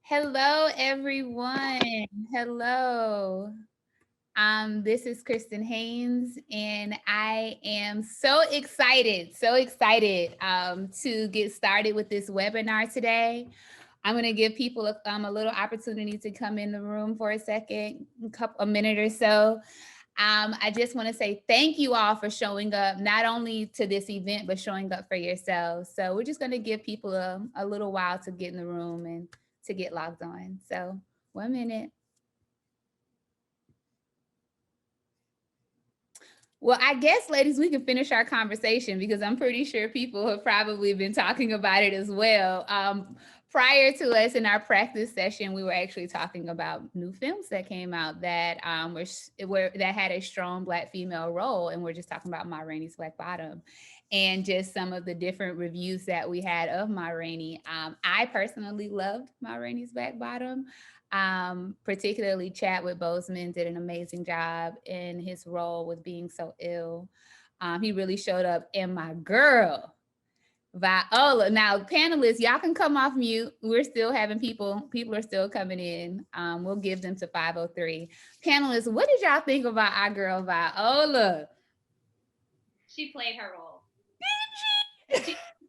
Hello, everyone. Hello. This is Christin Haynes, and I am so excited to get started with this webinar today. I'm going to give people a little opportunity to come in the room for a second, a minute or so. I just want to say thank you all for showing up, not only to this event, but showing up for yourselves. So we're just going to give people a little while to get in the room and to get logged on. So 1 minute. Well, I guess, ladies, we can finish our conversation because I'm pretty sure people have probably been talking about it as well. Prior to us in our practice session, we were actually talking about new films that came out that were that had a strong Black female role, and we're just talking about Ma Rainey's Black Bottom, and just some of the different reviews that we had of Ma Rainey. I personally loved Ma Rainey's Black Bottom. Particularly Chadwick Boseman did an amazing job in his role with being so ill. He really showed up. And my girl, Viola. Now, panelists, y'all can come off mute. We're still having people are still coming in. We'll give them to 503. Panelists, what did y'all think about our girl Viola? She played her role.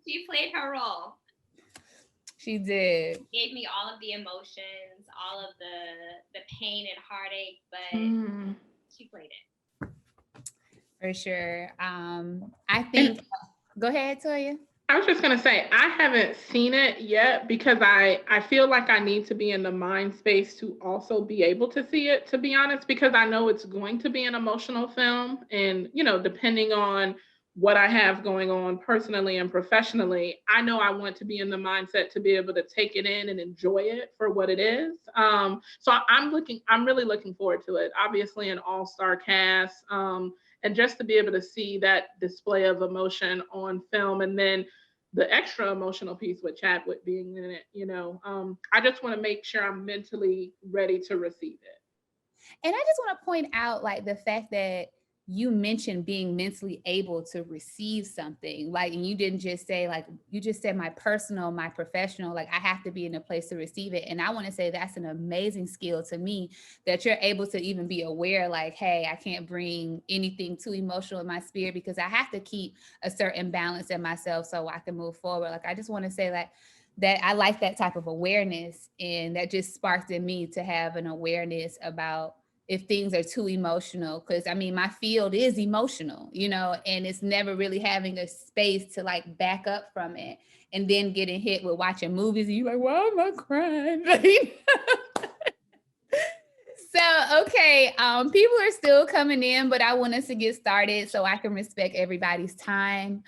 She played her role. She did. Gave me all of the emotions, all of the pain and heartache, but she played it. For sure. I think, go ahead, Toya. I was just going to say, I haven't seen it yet because I feel like I need to be in the mind space to also be able to see it, to be honest, because I know it's going to be an emotional film. And, depending on what I have going on personally and professionally, I know I want to be in the mindset to be able to take it in and enjoy it for what it is. So I'm really looking forward to it. Obviously, an all-star cast. And just to be able to see that display of emotion on film, and then the extra emotional piece with Chadwick being in it, I just want to make sure I'm mentally ready to receive it. And I just want to point out, like, the fact that you mentioned being mentally able to receive something, like, and you didn't just say, like, you just said my personal, my professional, like, I have to be in a place to receive it. And I want to say that's an amazing skill to me, that you're able to even be aware, like, hey, I can't bring anything too emotional in my spirit because I have to keep a certain balance in myself so I can move forward. Like, I just want to say that I like that type of awareness, and that just sparked in me to have an awareness about if things are too emotional. Because I mean, my field is emotional, and it's never really having a space to like back up from it, and then getting hit with watching movies and you're like, why am I crying? So, okay, people are still coming in, but I want us to get started so I can respect everybody's time.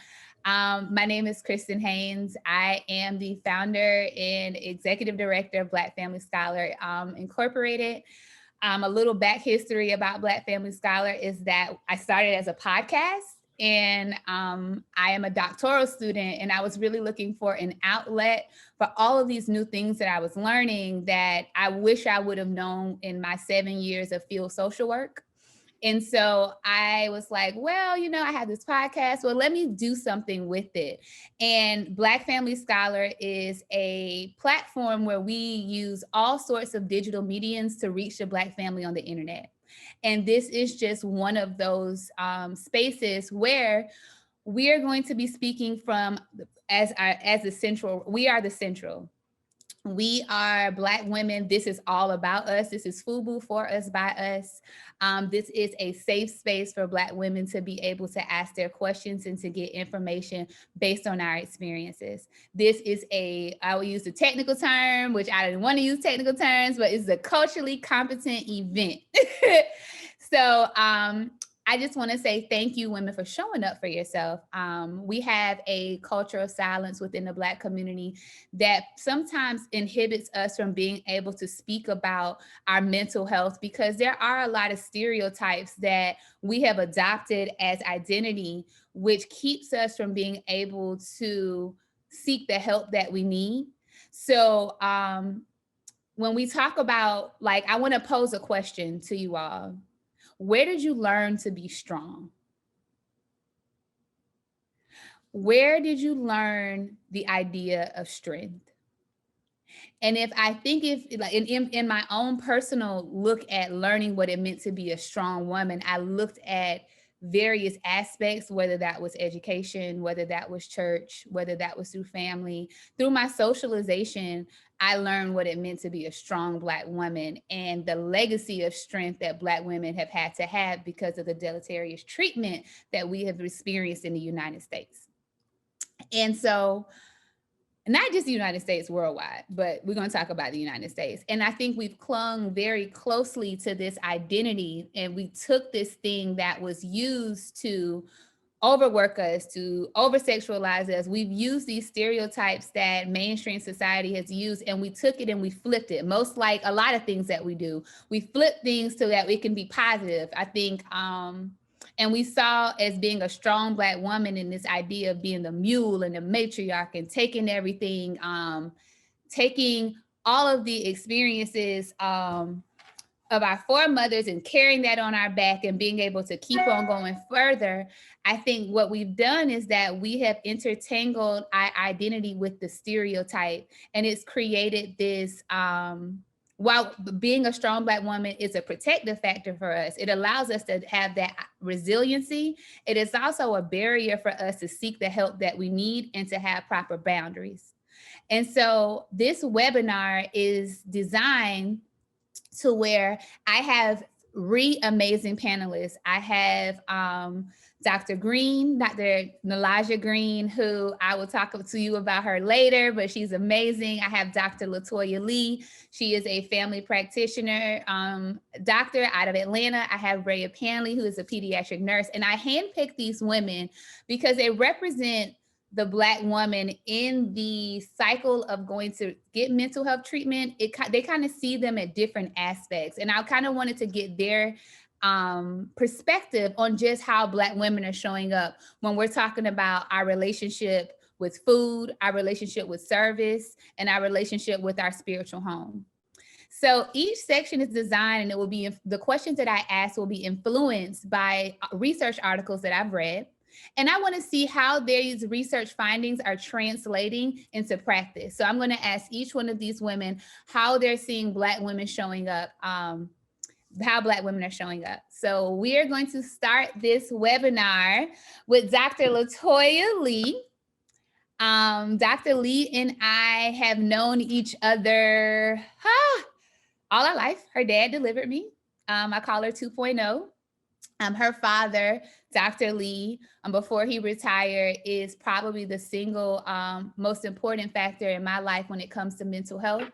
My name is Christin Haynes. I am the founder and executive director of Black Family Scholar Incorporated. A little back history about Black Family Scholar is that I started as a podcast, and I am a doctoral student, and I was really looking for an outlet for all of these new things that I was learning that I wish I would have known in my 7 years of field social work. And so I was like, well, I have this podcast. Well, let me do something with it. And Black Family Scholar is a platform where we use all sorts of digital mediums to reach the Black family on the internet. And this is just one of those spaces where we are going to be speaking from as the central. We are the central. We are Black women. This is all about us. This is FUBU, for us, by us. This is a safe space for Black women to be able to ask their questions and to get information based on our experiences. This is I will use the technical term, which I didn't want to use technical terms, but it's a culturally competent event. So I just want to say thank you, women, for showing up for yourself. We have a culture of silence within the Black community that sometimes inhibits us from being able to speak about our mental health, because there are a lot of stereotypes that we have adopted as identity, which keeps us from being able to seek the help that we need. So when we talk about, like, I want to pose a question to you all. Where did you learn to be strong? Where did you learn the idea of strength? And if I think if like in my own personal look at learning what it meant to be a strong woman, I looked at various aspects, whether that was education, whether that was church, whether that was through family, through my socialization, I learned what it meant to be a strong Black woman and the legacy of strength that Black women have had to have because of the deleterious treatment that we have experienced in the United States. And so, not just the United States, worldwide, but we're going to talk about the United States. And I think we've clung very closely to this identity, and we took this thing that was used to overwork us, to over sexualize us. We've used these stereotypes that mainstream society has used, and we took it and we flipped it. Most like a lot of things that we do, we flip things so that it can be positive. I think, and we saw as being a strong Black woman in this idea of being the mule and the matriarch and taking everything, taking all of the experiences of our foremothers and carrying that on our back and being able to keep on going further. I think what we've done is that we have intertangled our identity with the stereotype, and it's created this, while being a strong Black woman is a protective factor for us, it allows us to have that resiliency. It is also a barrier for us to seek the help that we need and to have proper boundaries. And so this webinar is designed to where I have amazing panelists. I have Dr. Green, Dr. Nilaja Green, who I will talk to you about her later, but she's amazing. I have Dr. Latoya Lee. She is a family practitioner, doctor out of Atlanta. I have Rayah Pandley, who is a pediatric nurse. And I handpicked these women because they represent the Black woman in the cycle of going to get mental health treatment. They kind of see them at different aspects. And I kind of wanted to get their perspective on just how Black women are showing up when we're talking about our relationship with food, our relationship with service, and our relationship with our spiritual home. So each section is designed, and it will be, the questions that I ask will be influenced by research articles that I've read. And I want to see how these research findings are translating into practice. So I'm going to ask each one of these women how they're seeing Black women showing up, how Black women are showing up. So we are going to start this webinar with Dr. Latoya Lee. Dr. Lee and I have known each other all our life. Her dad delivered me. I call her 2.0. Her father, Dr. Lee, before he retired, is probably the single most important factor in my life when it comes to mental health,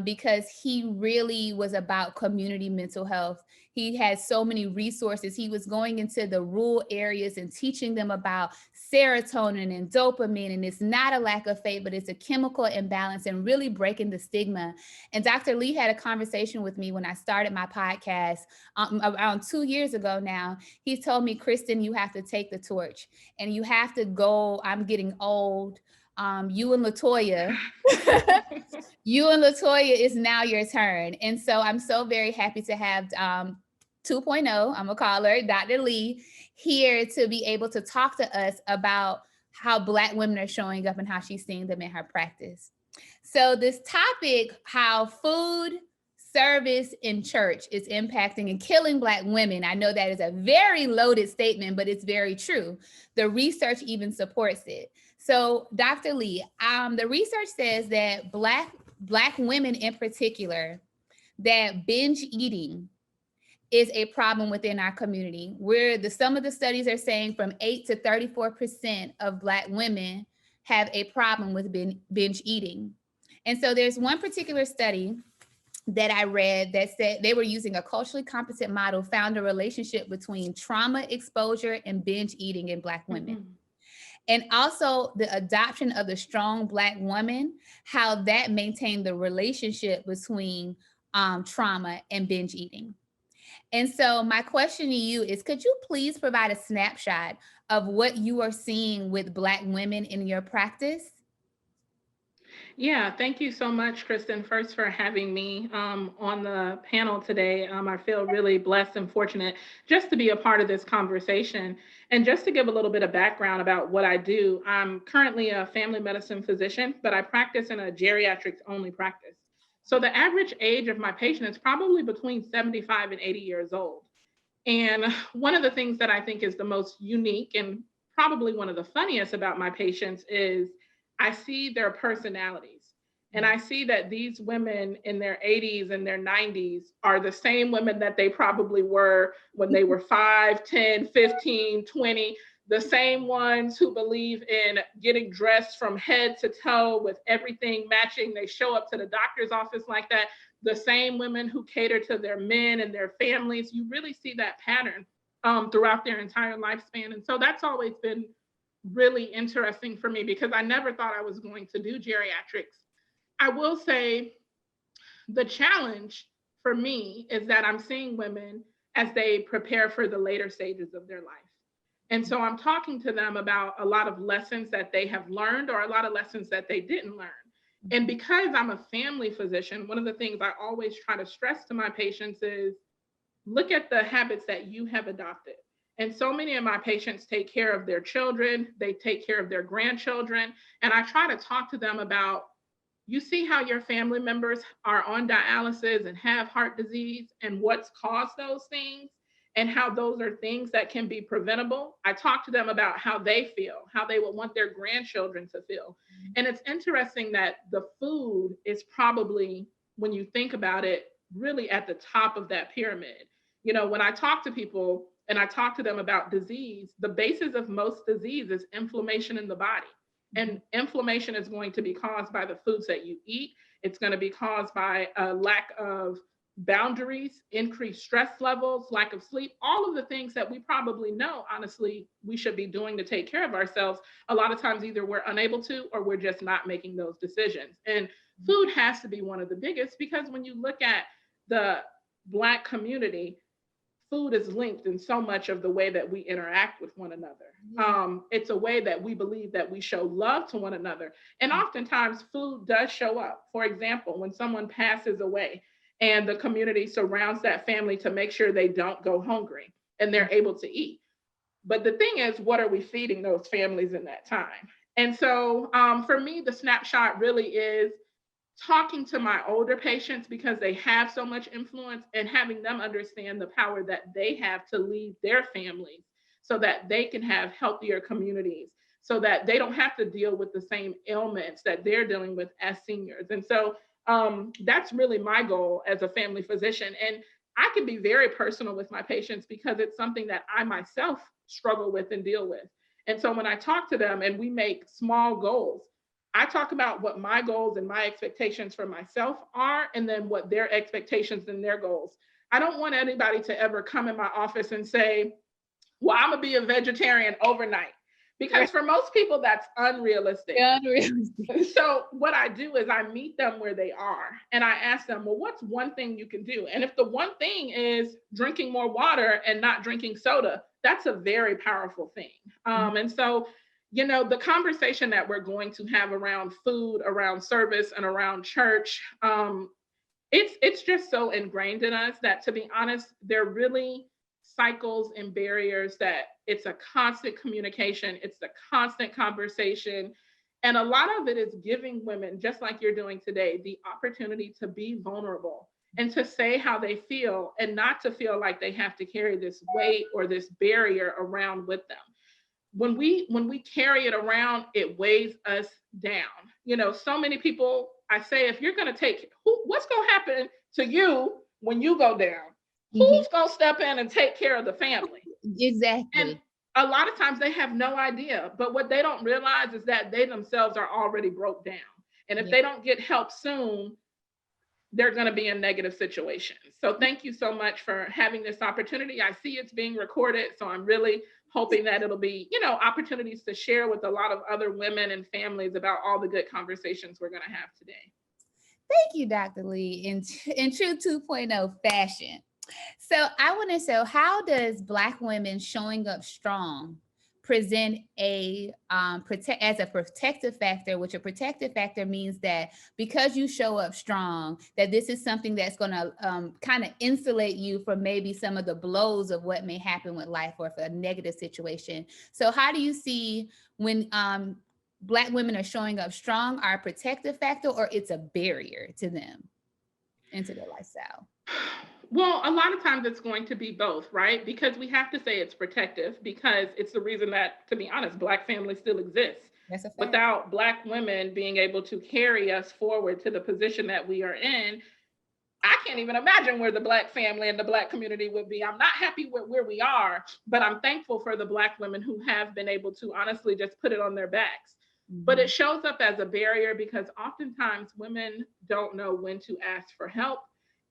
because he really was about community mental health. He had so many resources. He was going into the rural areas and teaching them about serotonin and dopamine. And it's not a lack of faith, but it's a chemical imbalance and really breaking the stigma. And Dr. Lee had a conversation with me when I started my podcast around 2 years ago now. He told me, Christin, you have to take the torch and you have to go. I'm getting old. You and Latoya, is now your turn. And so I'm so very happy to have 2.0, I'm gonna call her Dr. Lee, here to be able to talk to us about how Black women are showing up and how she's seeing them in her practice. So this topic, how food, service, and church is impacting and killing Black women. I know that is a very loaded statement, but it's very true. The research even supports it. So Dr. Lee, the research says that Black women in particular, that binge eating is a problem within our community, where some of the studies are saying from 8 to 34% of Black women have a problem with binge eating. And so there's one particular study that I read that said they were using a culturally competent model, found a relationship between trauma exposure and binge eating in Black women. Mm-hmm. And also the adoption of the strong Black woman, how that maintained the relationship between trauma and binge eating. And so my question to you is, could you please provide a snapshot of what you are seeing with Black women in your practice? Yeah, thank you so much, Kristen, first for having me on the panel today. I feel really blessed and fortunate just to be a part of this conversation. And just to give a little bit of background about what I do, I'm currently a family medicine physician, but I practice in a geriatrics only practice. So the average age of my patient is probably between 75 and 80 years old. And one of the things that I think is the most unique and probably one of the funniest about my patients is I see their personalities. And I see that these women in their 80s and their 90s are the same women that they probably were when they were 5, 10, 15, 20, the same ones who believe in getting dressed from head to toe with everything matching. They show up to the doctor's office like that, the same women who cater to their men and their families. You really see that pattern throughout their entire lifespan. And so that's always been really interesting for me because I never thought I was going to do geriatrics. I will say the challenge for me is that I'm seeing women as they prepare for the later stages of their life. And so I'm talking to them about a lot of lessons that they have learned or a lot of lessons that they didn't learn. And because I'm a family physician, one of the things I always try to stress to my patients is look at the habits that you have adopted. And so many of my patients take care of their children, they take care of their grandchildren. And I try to talk to them about you see how your family members are on dialysis and have heart disease and what's caused those things and how those are things that can be preventable. I talk to them about how they feel, how they would want their grandchildren to feel. And it's interesting that the food is probably, when you think about it, really at the top of that pyramid. You know, when I talk to people and I talk to them about disease, the basis of most disease is inflammation in the body. And inflammation is going to be caused by the foods that you eat. It's going to be caused by a lack of boundaries, increased stress levels, lack of sleep, all of the things that we probably know, honestly, we should be doing to take care of ourselves. A lot of times, either we're unable to or we're just not making those decisions. And food has to be one of the biggest because when you look at the Black community, food is linked in so much of the way that we interact with one another. It's a way that we believe that we show love to one another. And oftentimes food does show up. For example, when someone passes away and the community surrounds that family to make sure they don't go hungry and they're able to eat. But the thing is, what are we feeding those families in that time? And so for me, the snapshot really is talking to my older patients because they have so much influence and having them understand the power that they have to lead their families so that they can have healthier communities, so that they don't have to deal with the same ailments that they're dealing with as seniors. And so that's really my goal as a family physician. And I can be very personal with my patients because it's something that I myself struggle with and deal with. And so when I talk to them and we make small goals, I talk about what my goals and my expectations for myself are, and then what their expectations and their goals. I don't want anybody to ever come in my office and say, well, I'm gonna be a vegetarian overnight. Because for most people, that's unrealistic. So what I do is I meet them where they are and I ask them, well, what's one thing you can do? And if the one thing is drinking more water and not drinking soda, that's a very powerful thing. And so you know, the conversation that we're going to have around food, around service, and around church, it's just so ingrained in us that, to be honest, they're really cycles and barriers that it's a constant communication, it's a constant conversation. And a lot of it is giving women, just like you're doing today, the opportunity to be vulnerable and to say how they feel and not to feel like they have to carry this weight or this barrier around with them. When we carry it around, it weighs us down. You know, so many people, I say, if you're going to take, what's going to happen to you when you go down? Who's going to step in and take care of the family? Exactly. And a lot of times they have no idea, but what they don't realize is that they themselves are already broke down. And if they don't get help soon, they're going to be in negative situations. So thank you so much for having this opportunity. I see it's being recorded, so I'm really hoping that it'll be, you know, opportunities to share with a lot of other women and families about all the good conversations we're going to have today. Thank you, Dr. Lee, in true 2.0 fashion. So I want to know, how does Black women showing up strong present as a protective factor, which a protective factor means that because you show up strong, that this is something that's going to kind of insulate you from maybe some of the blows of what may happen with life or if a negative situation. So how do you see when Black women are showing up strong are a protective factor, or it's a barrier to them into their lifestyle? Well, a lot of times it's going to be both, right? Because we have to say it's protective because it's the reason that, to be honest, Black families still exist. That's a fact. Without Black women being able to carry us forward to the position that we are in, I can't even imagine where the Black family and the Black community would be. I'm not happy with where we are, but I'm thankful for the Black women who have been able to honestly just put it on their backs. Mm-hmm. But it shows up as a barrier because oftentimes women don't know when to ask for help.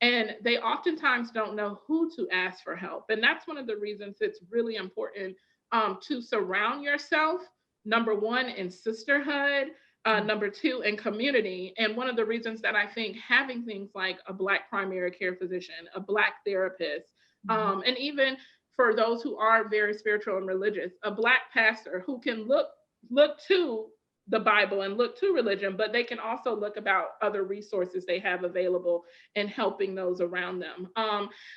And they oftentimes don't know who to ask for help. And that's one of the reasons it's really important to surround yourself, number one, in sisterhood, number two, in community. And one of the reasons that I think having things like a Black primary care physician, a Black therapist, and even for those who are very spiritual and religious, a Black pastor who can look to the Bible and look to religion, but they can also look about other resources they have available and helping those around them.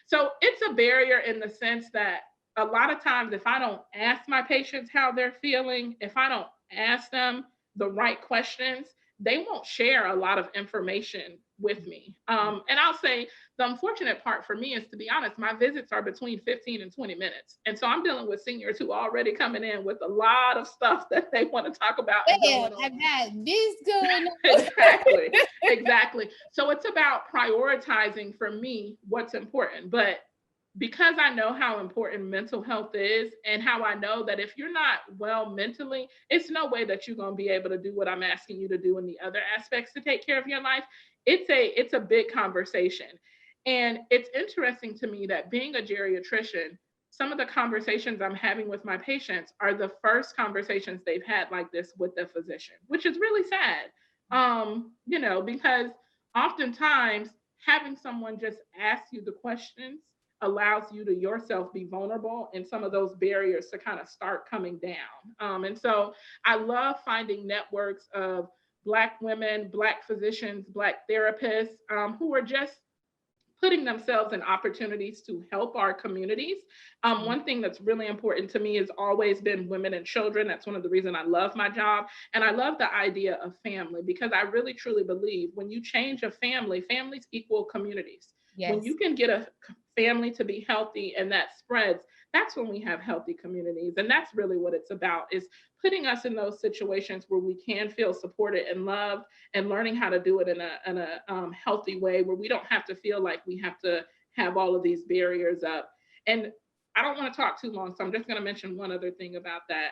So it's a barrier in the sense that a lot of times if I don't ask my patients how they're feeling, if I don't ask them the right questions, they won't share a lot of information with me. And I'll say the unfortunate part for me is, to be honest, my visits are between 15 and 20 minutes. And so I'm dealing with seniors who are already coming in with a lot of stuff that they want to talk about. Yeah, I got this going on. Exactly. So it's about prioritizing for me what's important. But because I know how important mental health is and how I know that if you're not well mentally, it's no way that you're going to be able to do what I'm asking you to do in the other aspects to take care of your life. It's a big conversation. And it's interesting to me that being a geriatrician, some of the conversations I'm having with my patients are the first conversations they've had like this with the physician, which is really sad. Because oftentimes having someone just ask you the questions allows you to yourself be vulnerable and some of those barriers to kind of start coming down. And so I love finding networks of Black women, Black physicians, Black therapists who are just putting themselves in opportunities to help our communities. One thing that's really important to me has always been women and children. That's one of the reasons I love my job. And I love the idea of family because I really, truly believe when you change a family, families equal communities. Yes. When you can get a family to be healthy and that spreads, that's when we have healthy communities. And that's really what it's about, is putting us in those situations where we can feel supported and loved and learning how to do it in a healthy way where we don't have to feel like we have to have all of these barriers up. And I don't want to talk too long, so I'm just going to mention one other thing about that,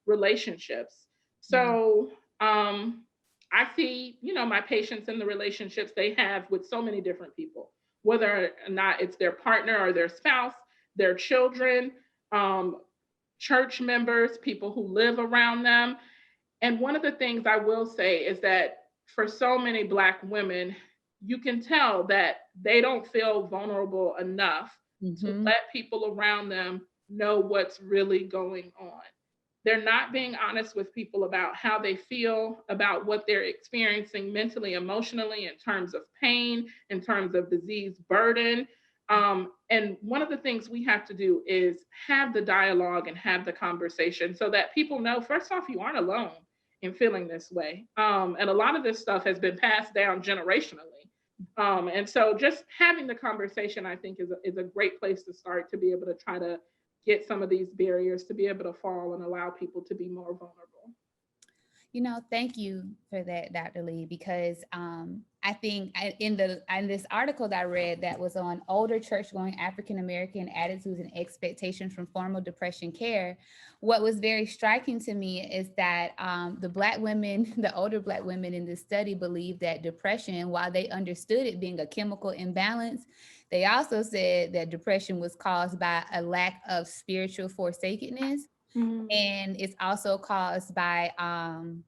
relationships. So I see, my patients in the relationships they have with so many different people, whether or not it's their partner or their spouse, their children, church members, people who live around them. And one of the things I will say is that for so many Black women, you can tell that they don't feel vulnerable enough to let people around them know what's really going on. They're not being honest with people about how they feel, about what they're experiencing mentally, emotionally, in terms of pain, in terms of disease burden. And one of the things we have to do is have the dialogue and have the conversation so that people know, first off, you aren't alone in feeling this way. And a lot of this stuff has been passed down generationally. And so just having the conversation, I think, is a great place to start to be able to try to get some of these barriers to be able to fall and allow people to be more vulnerable. Thank you for that, Dr. Lee, because I think in this article that I read that was on older church-going African-American attitudes and expectations from formal depression care, what was very striking to me is that the older Black women in this study believed that depression, while they understood it being a chemical imbalance, they also said that depression was caused by a lack of spiritual forsakenness. And it's also caused by, I'm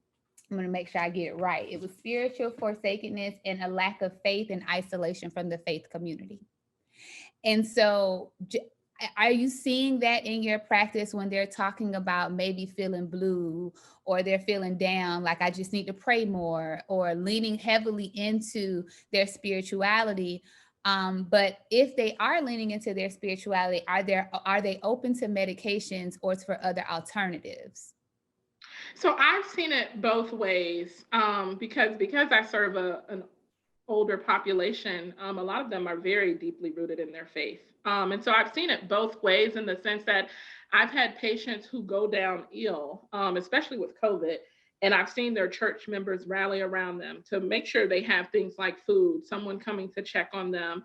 going to make sure I get it right. It was spiritual forsakenness and a lack of faith and isolation from the faith community. And so Are you seeing that in your practice when they're talking about maybe feeling blue or they're feeling down, like I just need to pray more, or leaning heavily into their spirituality? But if they are leaning into their spirituality, are they open to medications or for other alternatives? So I've seen it both ways, because I serve an older population. A lot of them are very deeply rooted in their faith. And so I've seen it both ways, in the sense that I've had patients who go down ill, especially with COVID, and I've seen their church members rally around them to make sure they have things like food, someone coming to check on them,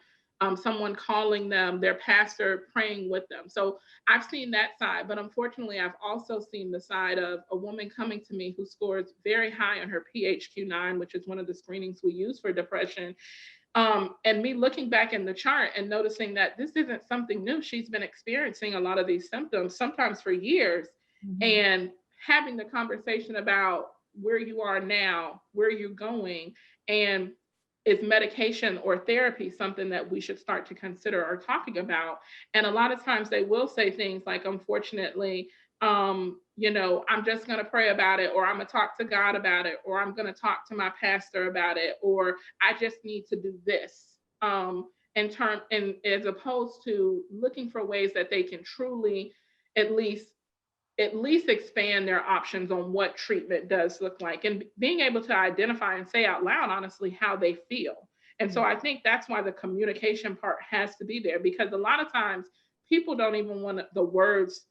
someone calling them, their pastor praying with them. So I've seen that side, but unfortunately, I've also seen the side of a woman coming to me who scores very high on her PHQ-9, which is one of the screenings we use for depression. And me looking back in the chart and noticing that this isn't something new. She's been experiencing a lot of these symptoms, sometimes for years, and having the conversation about where you are now, where you're going, and is medication or therapy something that we should start to consider or talking about? And a lot of times they will say things like, unfortunately, I'm just going to pray about it, or I'm going to talk to God about it, or I'm going to talk to my pastor about it, or I just need to do this. And as opposed to looking for ways that they can truly at least expand their options on what treatment does look like, and being able to identify and say out loud, honestly, how they feel. And so I think that's why the communication part has to be there, because a lot of times people don't even want the words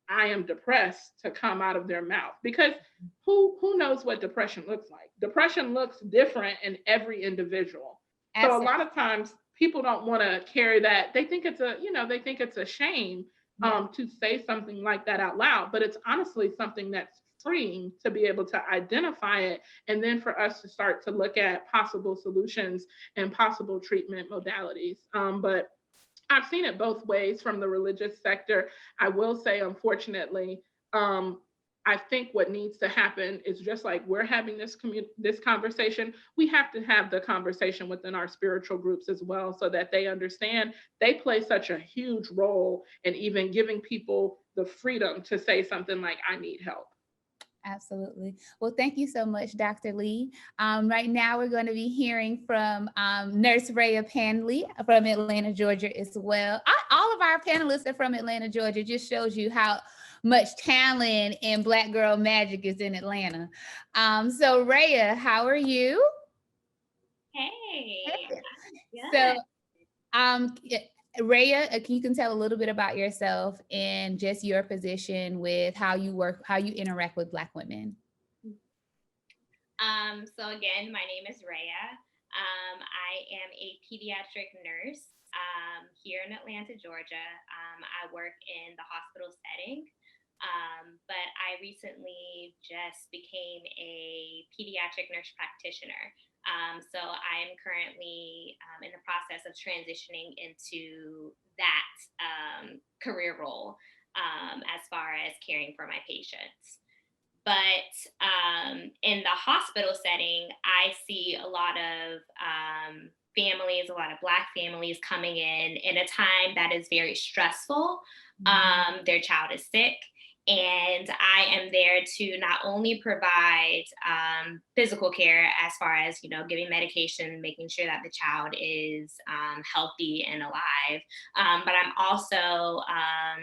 "I am depressed" to come out of their mouth, because who knows what depression looks like? Depression looks different in every individual. So a lot of times people don't want to carry that. They think it's a shame to say something like that out loud, but it's honestly something that's freeing to be able to identify it, and then for us to start to look at possible solutions and possible treatment modalities. But I've seen it both ways from the religious sector. I will say, unfortunately, I think what needs to happen is, just like we're having this conversation, we have to have the conversation within our spiritual groups as well, so that they understand they play such a huge role in even giving people the freedom to say something like, "I need help." Absolutely. Well, thank you so much, Dr. Lee. Right now, we're going to be hearing from Nurse Rayah Pandley from Atlanta, Georgia as well. All of our panelists are from Atlanta, Georgia. Just shows you how much talent and Black girl magic is in Atlanta. So Rayah, how are you? Hey. So Rayah, you can tell a little bit about yourself and just your position with how you work, how you interact with Black women. So again, my name is Rayah. I am a pediatric nurse here in Atlanta, Georgia. I work in the hospital setting, but I recently just became a pediatric nurse practitioner. So I am currently in the process of transitioning into that career role as far as caring for my patients. But in the hospital setting, I see a lot of families, a lot of Black families coming in a time that is very stressful. Their child is sick. And I am there to not only provide physical care as far as, giving medication, making sure that the child is healthy and alive, but I'm also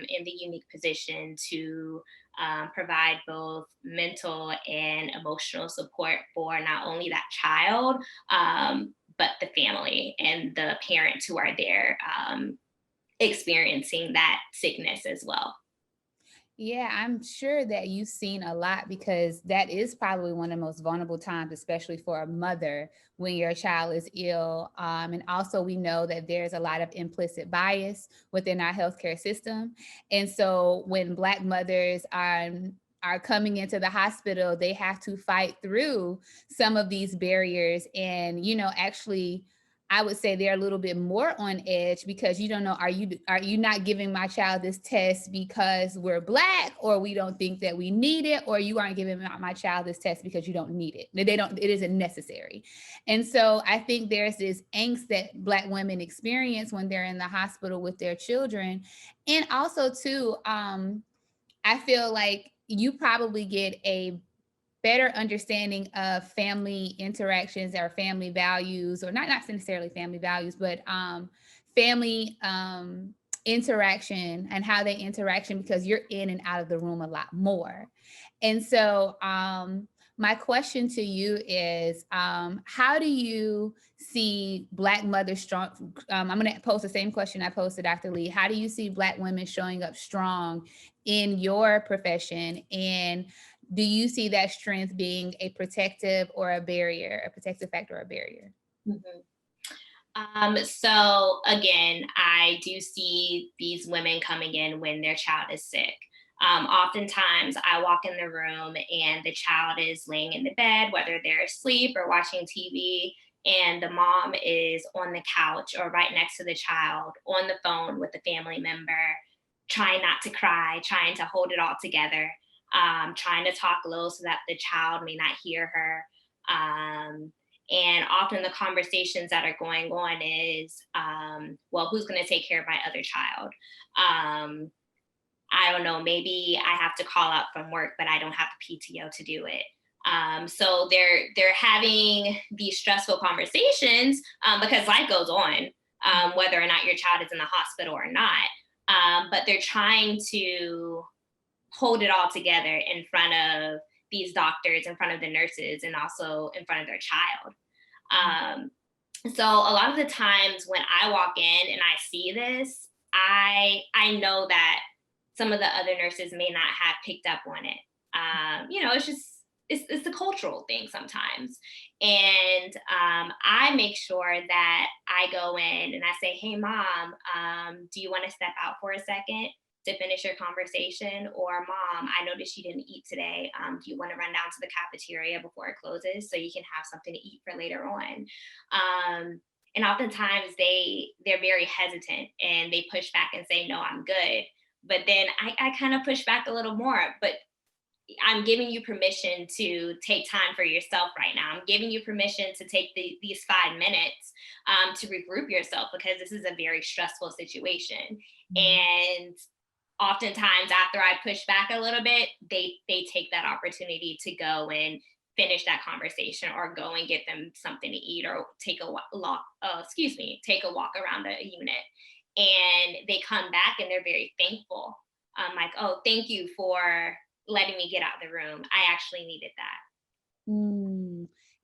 in the unique position to provide both mental and emotional support for not only that child, but the family and the parents who are there experiencing that sickness as well. Yeah, I'm sure that you've seen a lot, because that is probably one of the most vulnerable times, especially for a mother, when your child is ill. And also we know that there's a lot of implicit bias within our healthcare system. And so when Black mothers are coming into the hospital, they have to fight through some of these barriers and, actually I would say they're a little bit more on edge because you don't know, are you not giving my child this test because we're Black, or we don't think that we need it, or you aren't giving my child this test because you don't need it. It isn't necessary. And so I think there's this angst that Black women experience when they're in the hospital with their children. And also too, I feel like you probably get a better understanding of family interactions or family values, or not necessarily family values, but family interaction and how they interaction, because you're in and out of the room a lot more. And so my question to you is, how do you see Black mothers strong? I'm going to pose the same question I posed to Dr. Lee. How do you see Black women showing up strong in your profession? And do you see that strength being a protective or a barrier, a protective factor or a barrier? So again, I do see these women coming in when their child is sick. Oftentimes I walk in the room and the child is laying in the bed, whether they're asleep or watching TV, and the mom is on the couch or right next to the child on the phone with a family member, trying not to cry, trying to hold it all together, trying to talk low so that the child may not hear her. And often the conversations that are going on is, well, who's going to take care of my other child? I don't know, maybe I have to call out from work, but I don't have the PTO to do it. So they're having these stressful conversations because life goes on, whether or not your child is in the hospital or not. But they're trying to hold it all together in front of these doctors, in front of the nurses, and also in front of their child. So a lot of the times when I walk in and I see this, I know that some of the other nurses may not have picked up on it. It's just, it's the cultural thing sometimes. And I make sure that I go in and I say, hey, mom, do you want to step out for a second to finish your conversation? Or mom, I noticed you didn't eat today. Do you want to run down to the cafeteria before it closes so you can have something to eat for later on? And oftentimes they're very hesitant and they push back and say, no, I'm good. But then I kind of push back a little more, but I'm giving you permission to take time for yourself right now. I'm giving you permission to take these 5 minutes to regroup yourself, because this is a very stressful situation. And oftentimes after I push back a little bit, they take that opportunity to go and finish that conversation or go and get them something to eat or take a walk around the unit. And they come back and they're very thankful. Like, oh, thank you for letting me get out of the room. I actually needed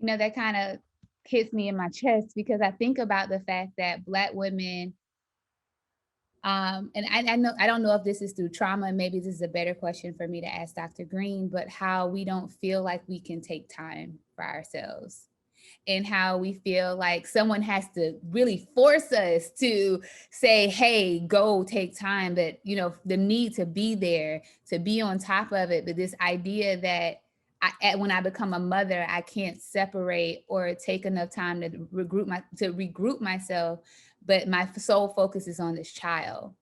that. That kind of hits me in my chest, because I think about the fact that Black women, and I don't know if this is through trauma, and maybe this is a better question for me to ask Dr. Green, but how we don't feel like we can take time for ourselves, and how we feel like someone has to really force us to say, hey, go take time. But, the need to be there, to be on top of it. But this idea that when I become a mother, I can't separate or take enough time to regroup myself, but my sole focus is on this child.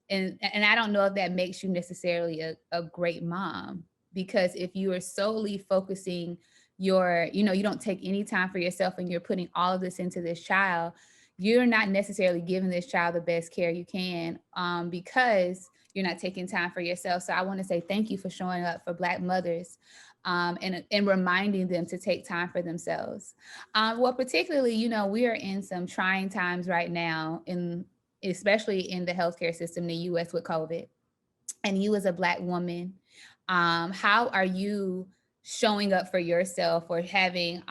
And I don't know if that makes you necessarily a great mom, because if you are solely focusing you don't take any time for yourself and you're putting all of this into this child, you're not necessarily giving this child the best care you can, because you're not taking time for yourself. So I want to say thank you for showing up for Black mothers, and reminding them to take time for themselves. Well, particularly, we are in some trying times right now, especially in the healthcare system in the US with COVID. And you as a Black woman, how are you showing up for yourself, or having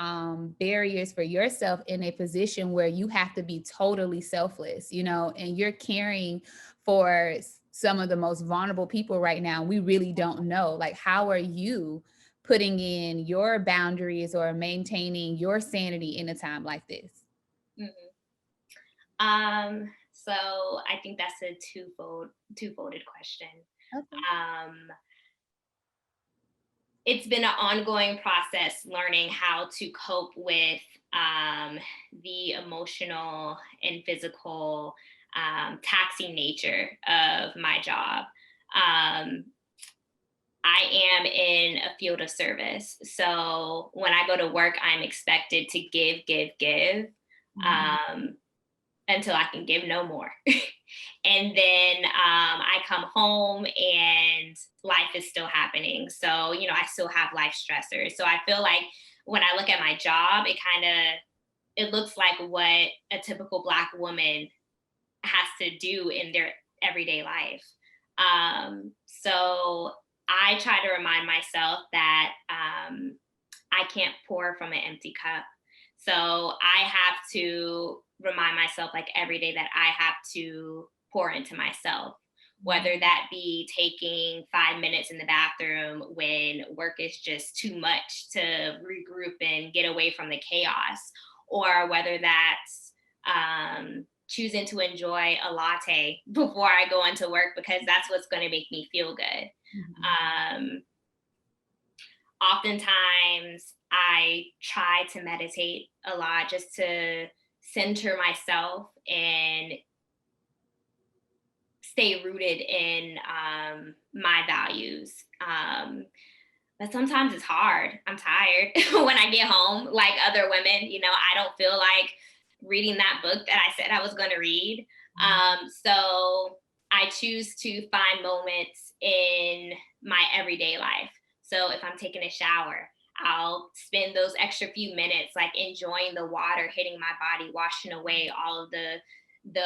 barriers for yourself in a position where you have to be totally selfless, and you're caring for some of the most vulnerable people right now? We really don't know. Like, how are you putting in your boundaries or maintaining your sanity in a time like this? So I think that's a two-folded question. Okay. it's been an ongoing process learning how to cope with the emotional and physical taxing nature of my job. I am in a field of service. So when I go to work, I'm expected to give until I can give no more. And then I come home and life is still happening. So, I still have life stressors. So I feel like when I look at my job, it looks like what a typical Black woman has to do in their everyday life. So I try to remind myself that I can't pour from an empty cup. So I have to remind myself, like, every day, that I have to pour into myself, whether that be taking 5 minutes in the bathroom when work is just too much to regroup and get away from the chaos, or whether that's choosing to enjoy a latte before I go into work because that's what's going to make me feel good. Oftentimes I try to meditate a lot just to center myself and stay rooted in my values. But sometimes it's hard. I'm tired when I get home, like other women. I don't feel like reading that book that I said I was going to read. So I choose to find moments in my everyday life. So if I'm taking a shower, I'll spend those extra few minutes like enjoying the water hitting my body, washing away all of the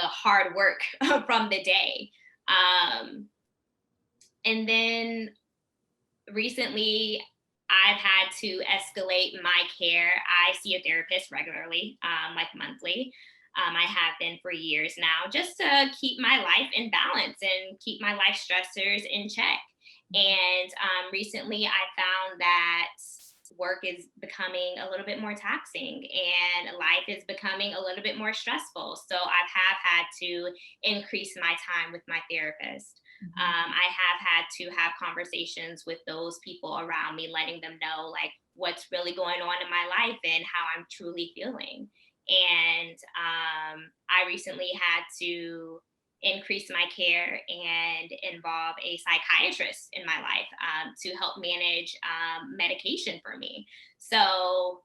hard work from the day. And then recently, I've had to escalate my care. I see a therapist regularly, like monthly. I have been for years now, just to keep my life in balance and keep my life stressors in check. And recently, I found that work is becoming a little bit more taxing and life is becoming a little bit more stressful. So I have had to increase my time with my therapist. I have had to have conversations with those people around me, letting them know like what's really going on in my life and how I'm truly feeling. And I recently had to increase my care and involve a psychiatrist in my life to help manage medication for me. So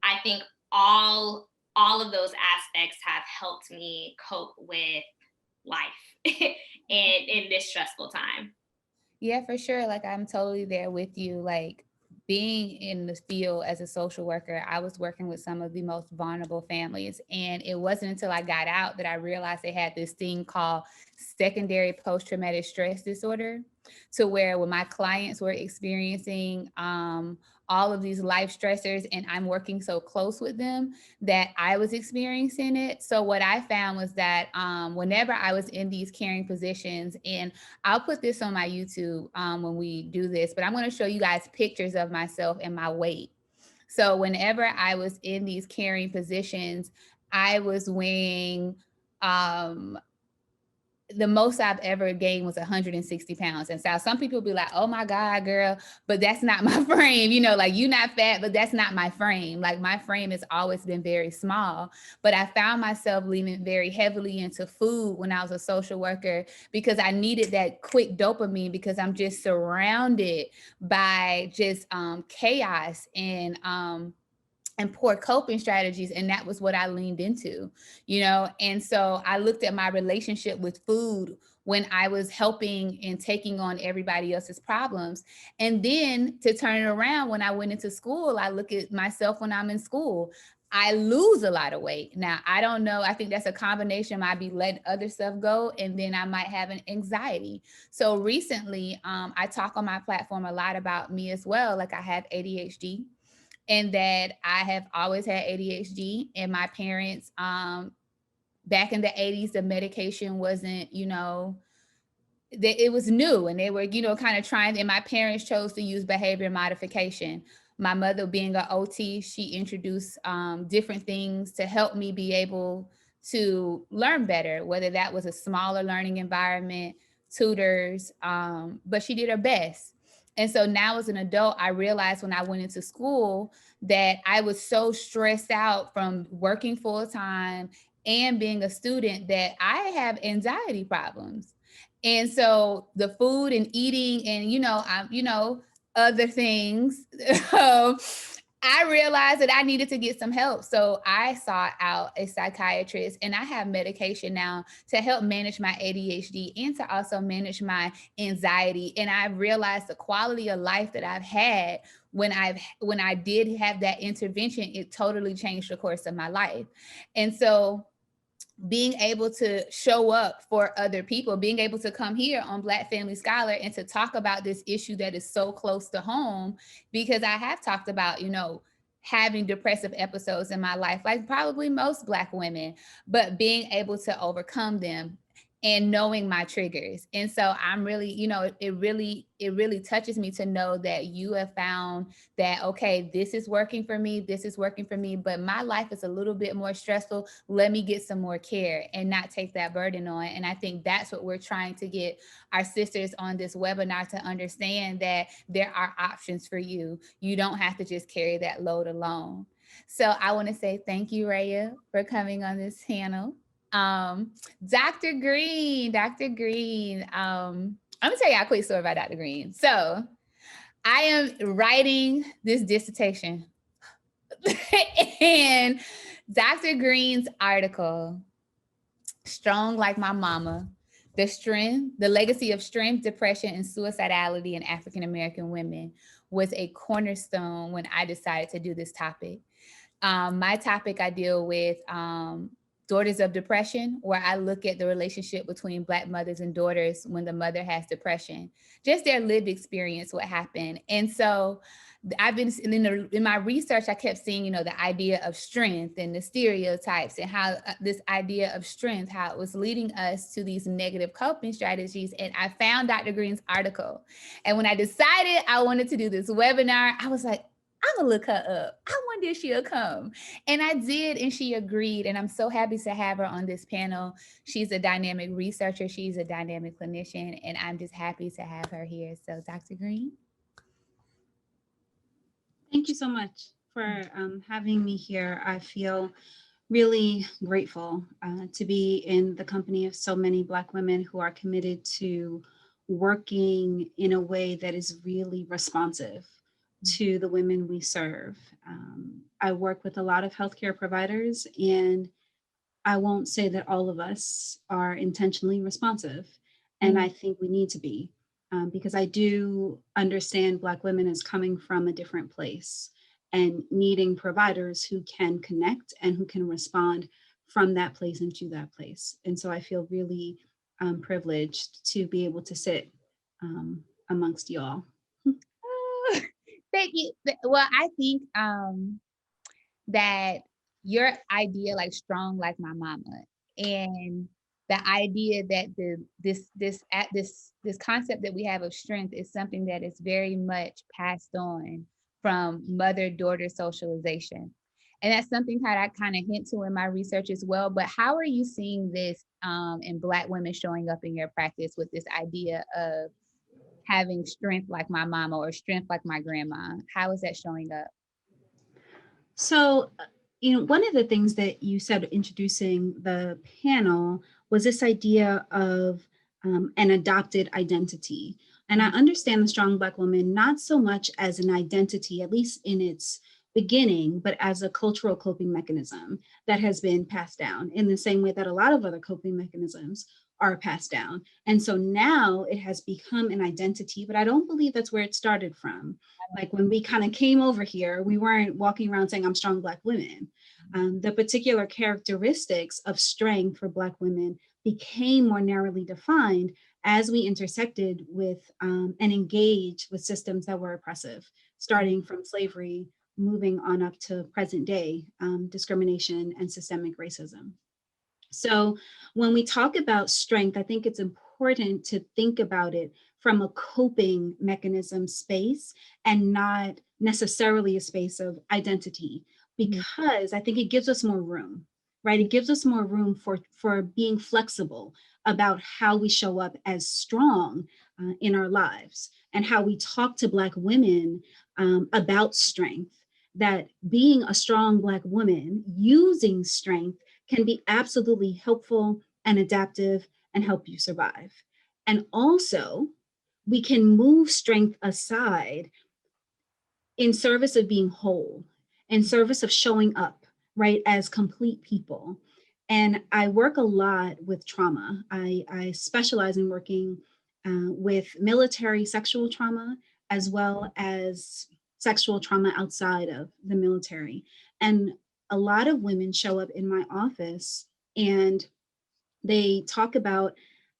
I think all of those aspects have helped me cope with life in this stressful time. Yeah, for sure. Like, I'm totally there with you. Like, being in the field as a social worker, I was working with some of the most vulnerable families. And it wasn't until I got out that I realized they had this thing called secondary post-traumatic stress disorder, to where when my clients were experiencing all of these life stressors and I'm working so close with them, that I was experiencing it. So what I found was that whenever I was in these caring positions, and I'll put this on my YouTube when we do this, but I'm going to show you guys pictures of myself and my weight. So whenever I was in these caring positions, I was weighing the most I've ever gained was 160 pounds. And so some people be like, oh my God, girl, but that's not my frame. Like, you not fat, but that's not my frame. Like, my frame has always been very small, but I found myself leaning very heavily into food when I was a social worker, because I needed that quick dopamine, because I'm just surrounded by just chaos and poor coping strategies. And that was what I leaned into, And so I looked at my relationship with food when I was helping and taking on everybody else's problems. And then to turn it around, when I went into school, I look at myself when I'm in school. I lose a lot of weight. Now, I don't know. I think that's a combination. I be letting other stuff go, and then I might have an anxiety. So recently, I talk on my platform a lot about me as well. Like, I have ADHD, and that I have always had ADHD. And my parents, back in the 80s, the medication wasn't, it was new, and they were, kind of trying, and my parents chose to use behavior modification. My mother, being an OT, she introduced different things to help me be able to learn better, whether that was a smaller learning environment, tutors, but she did her best. And so now as an adult, I realized when I went into school that I was so stressed out from working full time and being a student that I have anxiety problems. And so the food and eating and, other things, um, I realized that I needed to get some help. So I sought out a psychiatrist, and I have medication now to help manage my ADHD and to also manage my anxiety. And I realized the quality of life that I've had when I did have that intervention, it totally changed the course of my life. And so being able to show up for other people, being able to come here on Black Family Scholar and to talk about this issue that is so close to home, because I have talked about, having depressive episodes in my life, like probably most Black women, but being able to overcome them and knowing my triggers. And so I'm really, it really touches me to know that you have found that, okay, this is working for me, this is working for me, but my life is a little bit more stressful. Let me get some more care and not take that burden on. And I think that's what we're trying to get our sisters on this webinar to understand, that there are options for you. You don't have to just carry that load alone. So I want to say thank you, Rayah, for coming on this panel. Um, Dr. Green, I'm gonna tell you a quick story about Dr. Green. So I am writing this dissertation and Dr. Green's article, Strong Like My Mama, the legacy of strength, depression, and suicidality in African American women, was a cornerstone when I decided to do this topic. My topic, I deal with daughters of depression, where I look at the relationship between Black mothers and daughters when the mother has depression, just their lived experience, what happened. And so I've been in my research, I kept seeing, the idea of strength and the stereotypes, and how this idea of strength, how it was leading us to these negative coping strategies. And I found Dr. Green's article. And when I decided I wanted to do this webinar, I was like, I'm gonna look her up. I wonder if she'll come. And I did, and she agreed. And I'm so happy to have her on this panel. She's a dynamic researcher, she's a dynamic clinician, and I'm just happy to have her here. So Dr. Green. Thank you so much for having me here. I feel really grateful to be in the company of so many Black women who are committed to working in a way that is really responsive to the women we serve. I work with a lot of healthcare providers, and I won't say that all of us are intentionally responsive. And I think we need to be, because I do understand Black women as coming from a different place and needing providers who can connect and who can respond from that place into that place. And so I feel really privileged to be able to sit amongst y'all. Thank you. Well, I think that your idea, like strong like my mama, and the idea that this concept that we have of strength is something that is very much passed on from mother-daughter socialization. And that's something that I kind of hint to in my research as well. But how are you seeing this in Black women showing up in your practice with this idea of having strength like my mama or strength like my grandma? How is that showing up? So, one of the things that you said introducing the panel was this idea of an adopted identity. And I understand the strong Black woman not so much as an identity, at least in its beginning, but as a cultural coping mechanism that has been passed down in the same way that a lot of other coping mechanisms are passed down. And so now it has become an identity, but I don't believe that's where it started from. Like when we kind of came over here, we weren't walking around saying, I'm strong Black women. The particular characteristics of strength for Black women became more narrowly defined as we intersected with and engaged with systems that were oppressive, starting from slavery, moving on up to present day discrimination and systemic racism. So when we talk about strength, I think it's important to think about it from a coping mechanism space and not necessarily a space of identity, because I think it gives us more room, right? It gives us more room for being flexible about how we show up as strong, in our lives, and how we talk to Black women about strength, that being a strong Black woman, using strength can be absolutely helpful and adaptive and help you survive. And also, we can move strength aside in service of being whole, in service of showing up, right, as complete people. And I work a lot with trauma. I specialize in working with military sexual trauma, as well as sexual trauma outside of the military. And a lot of women show up in my office and they talk about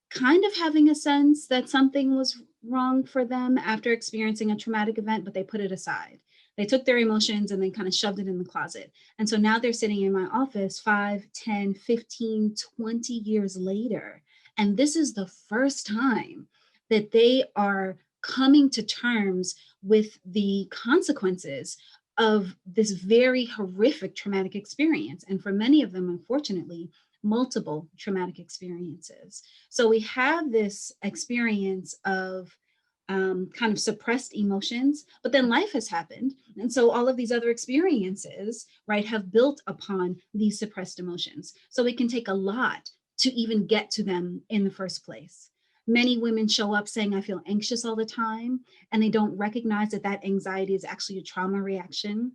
kind of having a sense that something was wrong for them after experiencing a traumatic event, but they put it aside. They took their emotions and they kind of shoved it in the closet. And so now they're sitting in my office 5, 10, 15, 20 years later. And this is the first time that they are coming to terms with the consequences of this very horrific traumatic experience. And for many of them, unfortunately, multiple traumatic experiences. So we have this experience of kind of suppressed emotions, but then life has happened. And so all of these other experiences, right, have built upon these suppressed emotions. So it can take a lot to even get to them in the first place. Many women show up saying, I feel anxious all the time, and they don't recognize that that anxiety is actually a trauma reaction.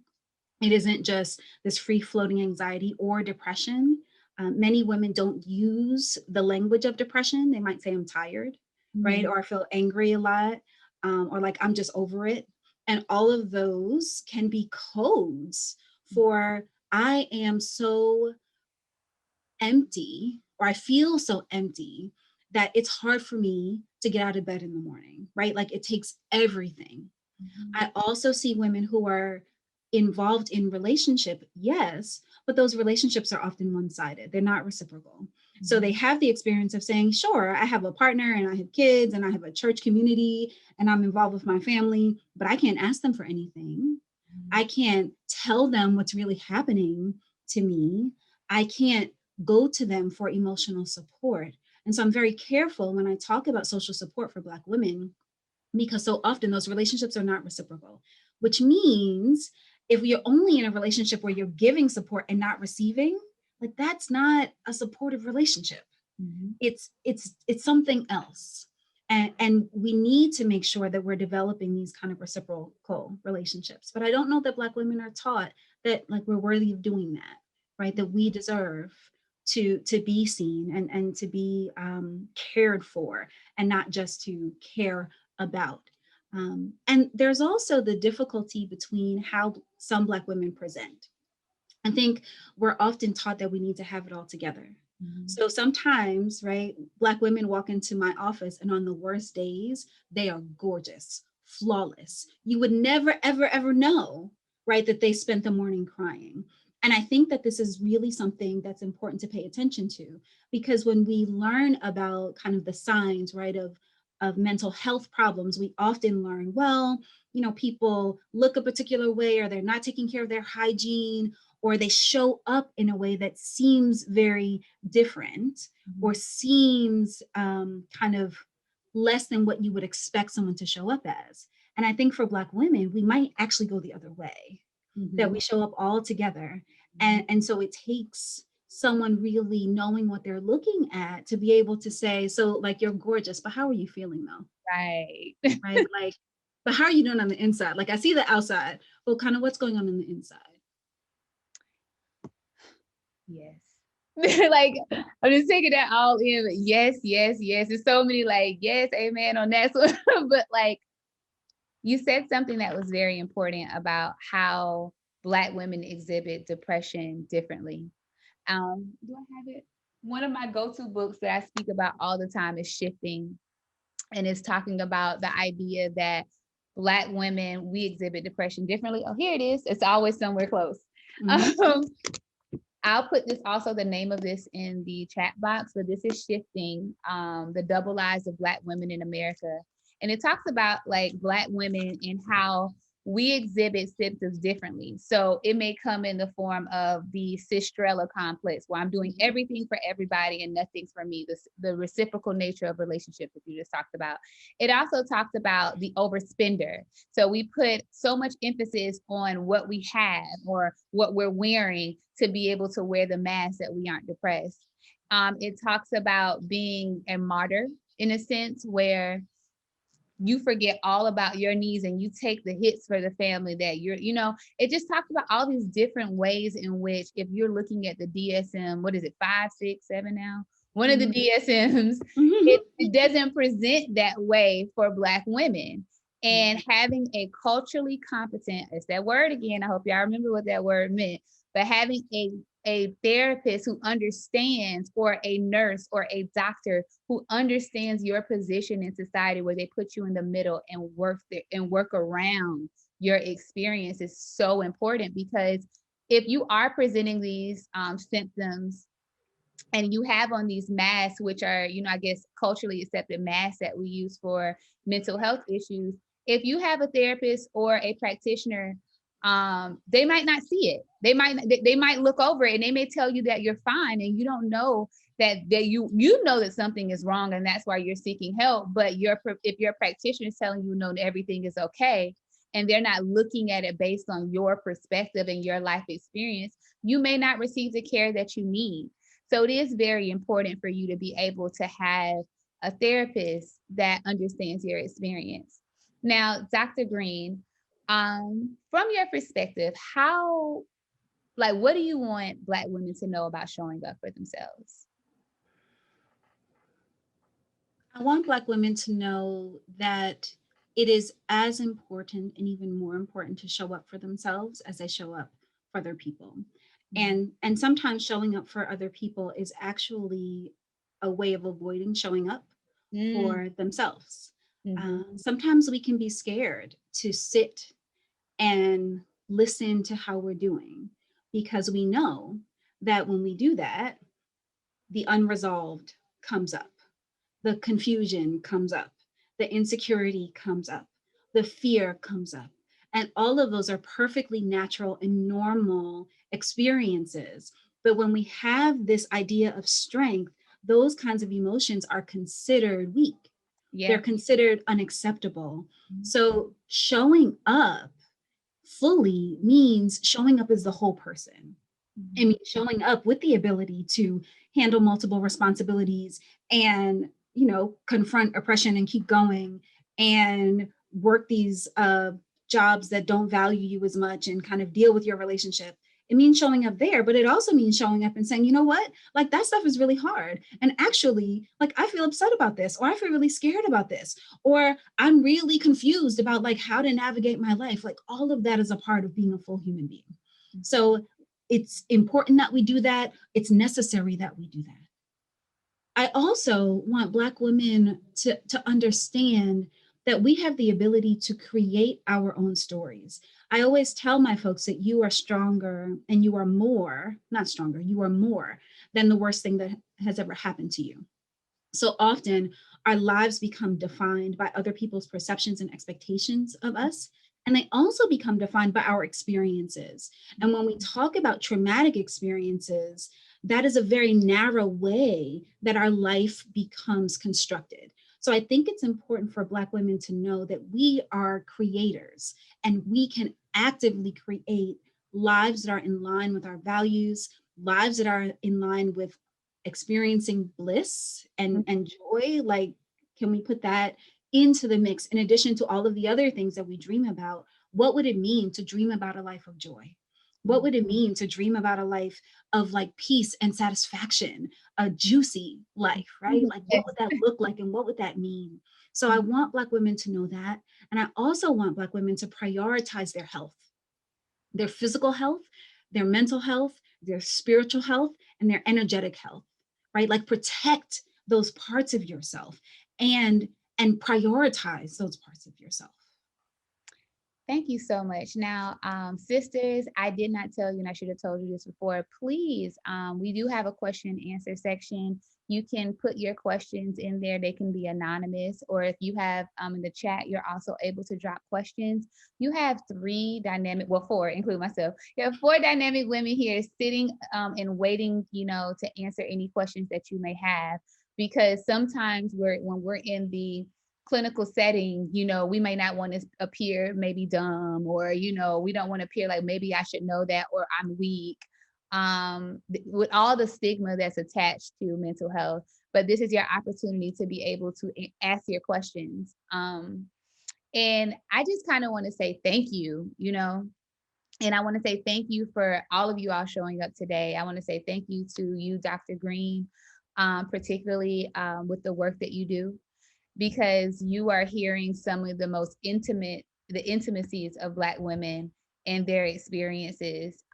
It isn't just this free floating anxiety or depression. Many women don't use the language of depression. They might say, I'm tired, right? Or I feel angry a lot, or like, I'm just over it. And all of those can be codes for, I am so empty, or I feel so empty that it's hard for me to get out of bed in the morning, right? Like it takes everything. I also see women who are involved in relationship, yes, but those relationships are often one-sided. They're not reciprocal. So they have the experience of saying, sure, I have a partner and I have kids and I have a church community and I'm involved with my family, but I can't ask them for anything. I can't tell them what's really happening to me. I can't go to them for emotional support. And so I'm very careful when I talk about social support for Black women, because so often those relationships are not reciprocal, which means if you're only in a relationship where you're giving support and not receiving, like that's not a supportive relationship. It's something else. And we need to make sure that we're developing these kind of reciprocal relationships. But I don't know that Black women are taught that like we're worthy of doing that, right? That we deserve to be seen and to be cared for, and not just to care about. And there's also the difficulty between how some Black women present. I think we're often taught that we need to have it all together. So sometimes, right, Black women walk into my office and on the worst days, they are gorgeous, flawless. You would never, ever, ever know, right, that they spent the morning crying. And I think that this is really something that's important to pay attention to, because when we learn about kind of the signs, right, of mental health problems, we often learn, well, you know, people look a particular way, or they're not taking care of their hygiene, or they show up in a way that seems very different, or seems kind of less than what you would expect someone to show up as. And I think for Black women, we might actually go the other way, that we show up all together. And so it takes someone really knowing what they're looking at to be able to say, so like, you're gorgeous, but how are you feeling though? Right. Right. Like, but how are you doing on the inside? Like, I see the outside, but kind of what's going on the inside? Yes. Like, I'm just taking that all in. Yes, yes, yes. There's so many like, yes, amen on that. So, but like, you said something that was very important about how Black women exhibit depression differently. Do I have it? One of my go-to books that I speak about all the time is Shifting. And it's talking about the idea that Black women, we exhibit depression differently. Oh, here it is. It's always somewhere close. I'll put this also, the name of this in the chat box, but this is Shifting, the Double Lives of Black Women in America. And it talks about like Black women and how we exhibit symptoms differently. So it may come in the form of the cistrella complex, where I'm doing everything for everybody and nothing's for me, the reciprocal nature of relationships that you just talked about. It also talks about the overspender. So we put so much emphasis on what we have or what we're wearing to be able to wear the mask that we aren't depressed. It talks about being a martyr in a sense where you forget all about your needs and you take the hits for the family that it just talks about all these different ways in which, if you're looking at the DSM, what is it, 5, 6, 7 now? One of the DSMs, it doesn't present that way for Black women. And having a culturally competent, it's that word again, I hope y'all remember what that word meant, but having a therapist who understands, or a nurse or a doctor who understands your position in society, where they put you in the middle and work around your experience, is so important. Because if you are presenting these symptoms and you have on these masks, which are, I guess, culturally accepted masks that we use for mental health issues, if you have a therapist or a practitioner, they might not see it. They might look over it and they may tell you that you're fine, and you don't know that you know that something is wrong, and that's why you're seeking help. But if your practitioner is telling you no, everything is okay, and they're not looking at it based on your perspective and your life experience, you may not receive the care that you need. So it is very important for you to be able to have a therapist that understands your experience. Now, Dr. Green, from your perspective, what do you want Black women to know about showing up for themselves? I want Black women to know that it is as important and even more important to show up for themselves as they show up for other people. And sometimes showing up for other people is actually a way of avoiding showing up for themselves. Sometimes we can be scared to sit and listen to how we're doing, because we know that when we do that, the unresolved comes up, the confusion comes up, the insecurity comes up, the fear comes up. And all of those are perfectly natural and normal experiences. But when we have this idea of strength, those kinds of emotions are considered weak. Yeah. They're considered unacceptable. So showing up fully means showing up as the whole person. I mean, showing up with the ability to handle multiple responsibilities and, confront oppression and keep going and work these jobs that don't value you as much and kind of deal with your relationship. It means showing up there, but it also means showing up and saying, you know what, like that stuff is really hard. And actually, like, I feel upset about this, or I feel really scared about this, or I'm really confused about like how to navigate my life. Like all of that is a part of being a full human being. So it's important that we do that. It's necessary that we do that. I also want Black women to understand that we have the ability to create our own stories. I always tell my folks that you are stronger and you are more, not stronger, you are more than the worst thing that has ever happened to you. So often our lives become defined by other people's perceptions and expectations of us. And they also become defined by our experiences. And when we talk about traumatic experiences, that is a very narrow way that our life becomes constructed. So I think it's important for Black women to know that we are creators and we can actively create lives that are in line with our values, lives that are in line with experiencing bliss and joy. Like, can we put that into the mix in addition to all of the other things that we dream about? What would it mean to dream about a life of joy? What would it mean to dream about a life of like peace and satisfaction, a juicy life, right? Like what would that look like and what would that mean? So I want Black women to know that. And I also want Black women to prioritize their health, their physical health, their mental health, their spiritual health, and their energetic health, right? Like protect those parts of yourself and prioritize those parts of yourself. Thank you so much. Now, sisters, I did not tell you, and I should have told you this before. Please, we do have a question and answer section. you can put your questions in there. They can be anonymous, or if you have in the chat, you're also able to drop questions. You have four, include myself. You have four dynamic women here sitting and waiting, to answer any questions that you may have. Because sometimes when we're in the clinical setting, we may not want to appear maybe dumb, or, we don't want to appear like maybe I should know that, or I'm weak, with all the stigma that's attached to mental health. But this is your opportunity to be able to ask your questions. And I just kind of want to say thank you, and I want to say thank you for all of you all showing up today. I want to say thank you to you, Dr. Green, particularly with the work that you do, because you are hearing some of the intimacies of Black women and their experiences.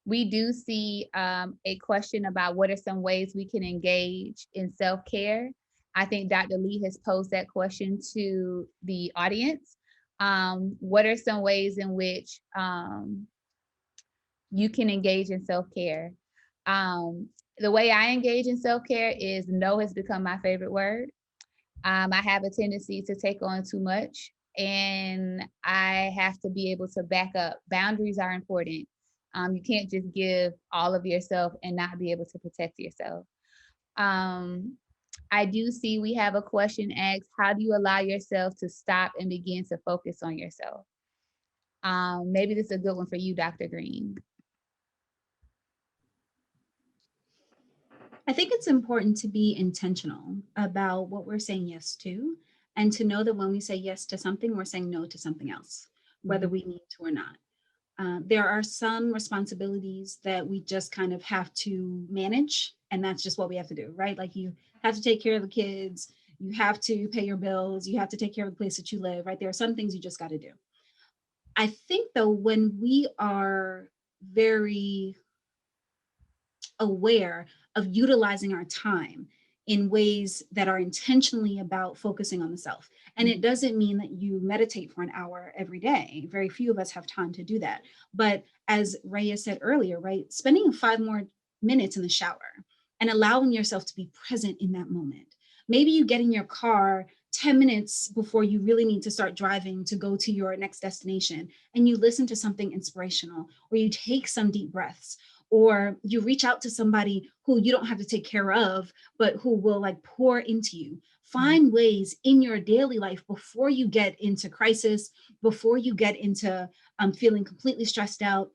We do see a question about what are some ways we can engage in self-care. I think Dr. Lee has posed that question to the audience. What are some ways in which you can engage in self-care? The way I engage in self-care is no has become my favorite word. I have a tendency to take on too much, and I have to be able to back up. Boundaries are important. You can't just give all of yourself and not be able to protect yourself. I do see we have a question asked, how do you allow yourself to stop and begin to focus on yourself? Maybe this is a good one for you, Dr. Green. I think it's important to be intentional about what we're saying yes to, and to know that when we say yes to something, we're saying no to something else, whether we need to or not. There are some responsibilities that we just kind of have to manage, and that's just what we have to do, right? Like, you have to take care of the kids, you have to pay your bills, you have to take care of the place that you live, right? There are some things you just got to do. I think, though, when we are very aware of utilizing our time in ways that are intentionally about focusing on the self. And it doesn't mean that you meditate for an hour every day. Very few of us have time to do that. But as Rayah said earlier, right, spending 5 more minutes in the shower and allowing yourself to be present in that moment. Maybe you get in your car 10 minutes before you really need to start driving to go to your next destination, and you listen to something inspirational, or you take some deep breaths, or you reach out to somebody who you don't have to take care of, but who will like pour into you. Find ways in your daily life before you get into crisis, before you get into feeling completely stressed out.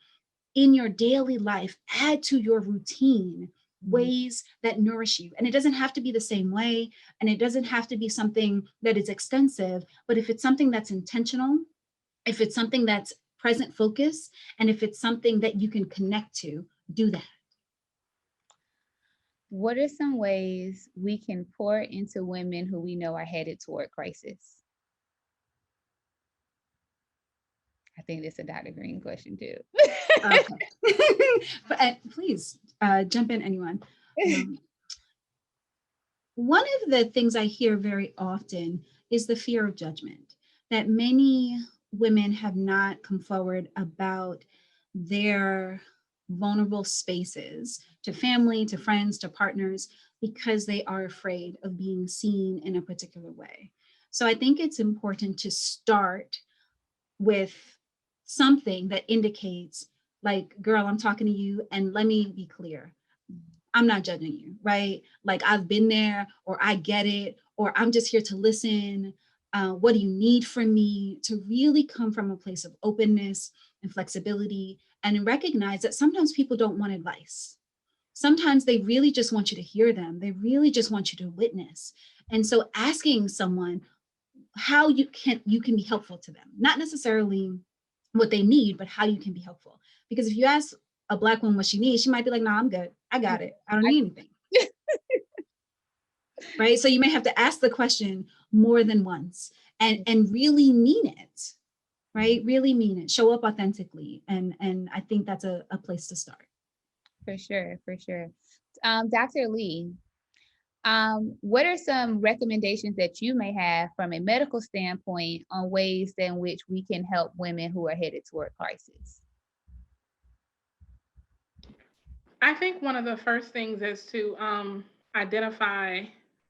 In your daily life, add to your routine ways that nourish you. And it doesn't have to be the same way, and it doesn't have to be something that is extensive, but if it's something that's intentional, if it's something that's present focus, and if it's something that you can connect to, do that. What are some ways we can pour into women who we know are headed toward crisis? I think this is a Dr. Green question too. But, please jump in, anyone. One of the things I hear very often is the fear of judgment, that many women have not come forward about their vulnerable spaces to family, to friends, to partners, because they are afraid of being seen in a particular way. So I think it's important to start with something that indicates, like, girl, I'm talking to you, and let me be clear. I'm not judging you, right? Like, I've been there, or I get it, or I'm just here to listen. What do you need from me? To really come from a place of openness and flexibility, and recognize that sometimes people don't want advice. Sometimes they really just want you to hear them. They really just want you to witness. And so asking someone how you can be helpful to them, not necessarily what they need, but how you can be helpful. Because if you ask a Black woman what she needs, she might be like, "No, I'm good. I got it. I don't need anything." Right? So you may have to ask the question more than once, and really mean it, right? Really mean it. Show up authentically. And I think that's a place to start. For sure, for sure. Dr. Lee, what are some recommendations that you may have from a medical standpoint on ways in which we can help women who are headed toward crisis? I think one of the first things is to identify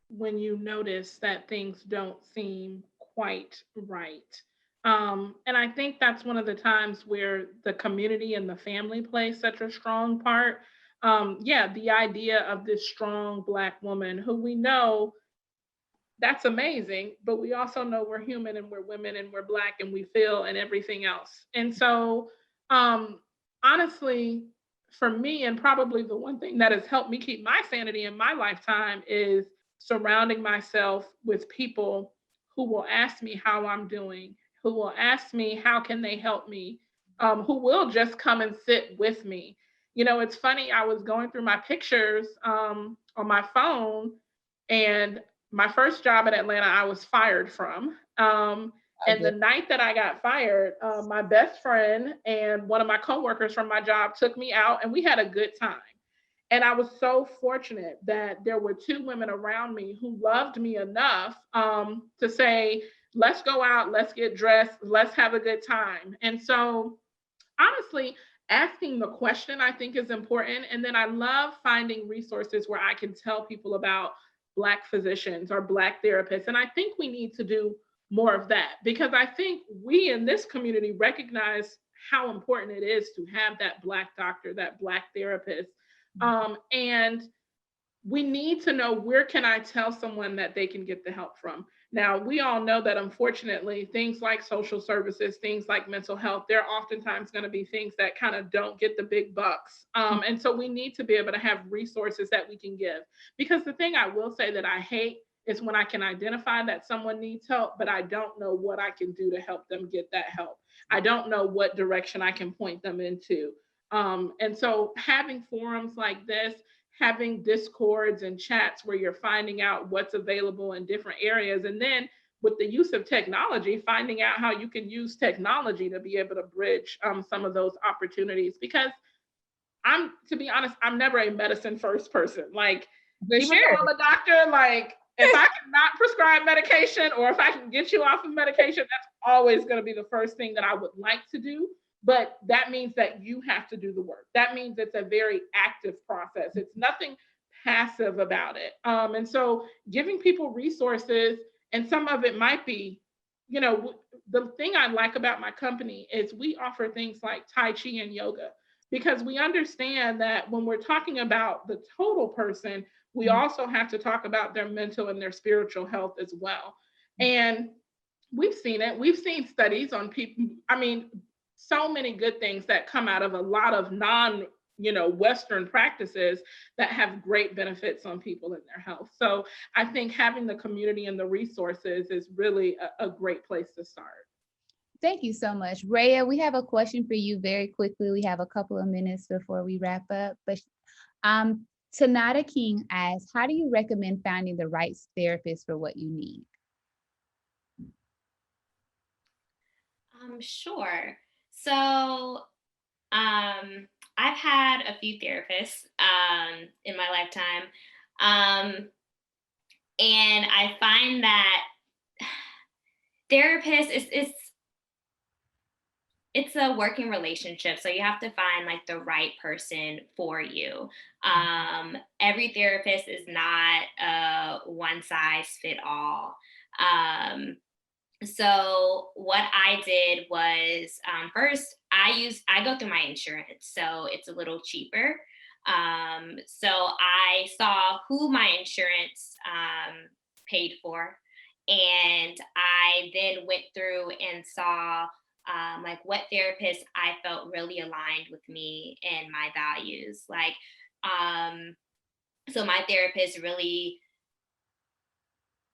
when you notice that things don't seem quite right. And I think that's one of the times where the community and the family plays such a strong part. Yeah, the idea of this strong Black woman who we know, that's amazing, but we also know we're human and we're women and we're Black and we feel and everything else. And so, um, honestly, for me, and probably the one thing that has helped me keep my sanity in my lifetime is surrounding myself with people who will ask me how I'm doing, who will ask me how can they help me, who will just come and sit with me. You know, it's funny, I was going through my pictures on my phone, and my first job in Atlanta, I was fired from. And the night that I got fired, my best friend and one of my coworkers from my job took me out and we had a good time. And I was so fortunate that there were two women around me who loved me enough to say, let's go out, let's get dressed, let's have a good time. And so, honestly, asking the question I think is important. And then I love finding resources where I can tell people about Black physicians or Black therapists. And I think we need to do more of that because I think we in this community recognize how important it is to have that Black doctor, that Black therapist. And we need to know, where can I tell someone that they can get the help from? Now, we all know that unfortunately, things like social services, things like mental health, they're oftentimes going to be things that kind of don't get the big bucks. And so we need to be able to have resources that we can give. Because the thing I will say that I hate is when I can identify that someone needs help, but I don't know what I can do to help them get that help. I don't know what direction I can point them into. And so having forums like this, having discords and chats where you're finding out what's available in different areas. And then with the use of technology, finding out how you can use technology to be able to bridge some of those opportunities. Because to be honest, I'm never a medicine first person. Like, even though I'm a doctor, like, if I cannot prescribe medication or if I can get you off of medication, that's always going to be the first thing that I would like to do. But that means that you have to do the work. That means it's a very active process. It's nothing passive about it. And so giving people resources, and some of it might be, you know, the thing I like about my company is we offer things like Tai Chi and yoga, because we understand that when we're talking about the total person, we also have to talk about their mental and their spiritual health as well. And we've seen it. We've seen studies on people. I mean, so many good things that come out of a lot of Western practices that have great benefits on people in their health. So I think having the community and the resources is really a great place to start. Thank you so much. Rayah, we have a question for you very quickly. We have a couple of minutes before we wrap up. But Tanada King asks, how do you recommend finding the right therapist for what you need? Sure. So I've had a few therapists in my lifetime. And I find that therapists, it's a working relationship. So you have to find like the right person for you. Every therapist is not a one size fit all. So what I did was first I go through my insurance, so it's a little cheaper. So I saw who my insurance paid for, and I then went through and saw like what therapists I felt really aligned with me and my values. Like, so my therapist really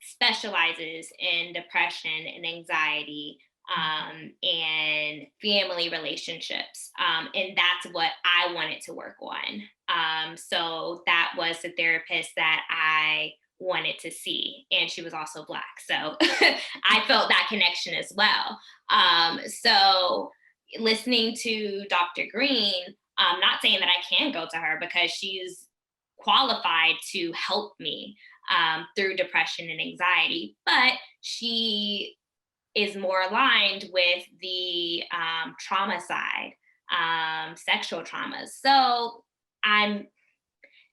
specializes in depression and anxiety and family relationships. And that's what I wanted to work on. So that was the therapist that I wanted to see. And she was also Black. So I felt that connection as well. So listening to Dr. Green, not saying that I can go to her because she's qualified to help me through depression and anxiety, but she is more aligned with the trauma side, sexual traumas. So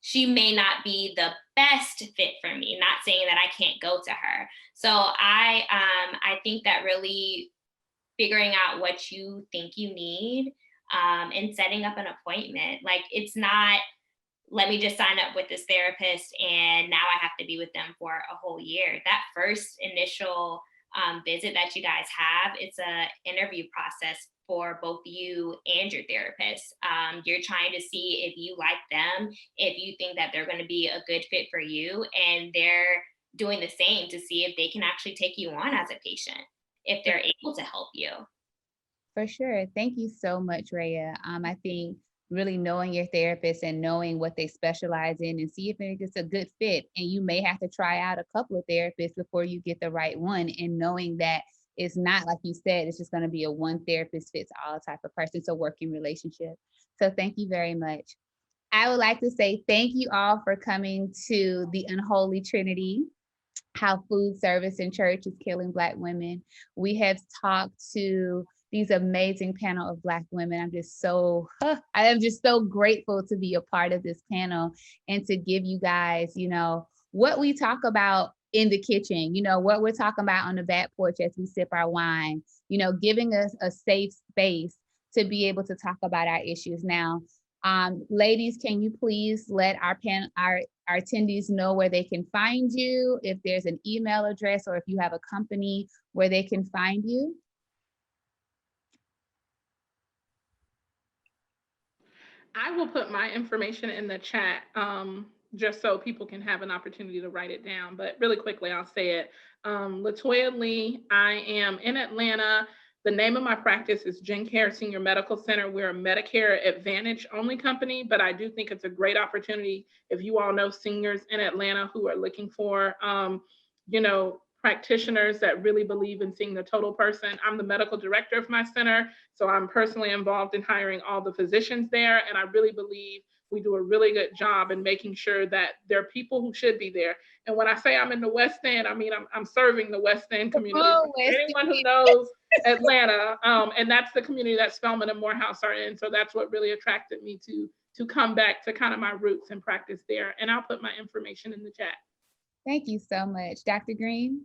she may not be the best fit for me, not saying that I can't go to her. So I think that really figuring out what you think you need, and setting up an appointment. Like, it's not, let me just sign up with this therapist and now I have to be with them for a whole year. That first initial visit that you guys have, it's a interview process for both you and your therapist. You're trying to see if you like them, if you think that they're going to be a good fit for you, and they're doing the same to see if they can actually take you on as a patient, if they're able to help you. For sure. Thank you so much, Rayah. I think really knowing your therapist and knowing what they specialize in and see if it's a good fit. And you may have to try out a couple of therapists before you get the right one. And knowing that it's not, like you said, it's just going to be a one therapist fits all type of person. It's a working relationship. So thank you very much. I would like to say thank you all for coming to the Unholy Trinity, how food service in church is killing Black women. We have talked to these amazing panel of Black women. I am just so grateful to be a part of this panel and to give you guys, what we talk about in the kitchen, what we're talking about on the back porch as we sip our wine, giving us a safe space to be able to talk about our issues. Now, ladies, can you please let our attendees know where they can find you, if there's an email address or if you have a company where they can find you? I will put my information in the chat, just so people can have an opportunity to write it down. But really quickly, I'll say it. Latoya Lee, I am in Atlanta. The name of my practice is GenCare Senior Medical Center. We're a Medicare Advantage only company, but I do think it's a great opportunity if you all know seniors in Atlanta who are looking for, practitioners that really believe in seeing the total person. I'm the medical director of my center, so I'm personally involved in hiring all the physicians there, and I really believe we do a really good job in making sure that there are people who should be there. And when I say I'm in the West End, I mean I'm serving the West End community. Anyone who knows Atlanta, and that's the community that Spelman and Morehouse are in. So that's what really attracted me to come back to kind of my roots and practice there. And I'll put my information in the chat. Thank you so much. Dr. Green?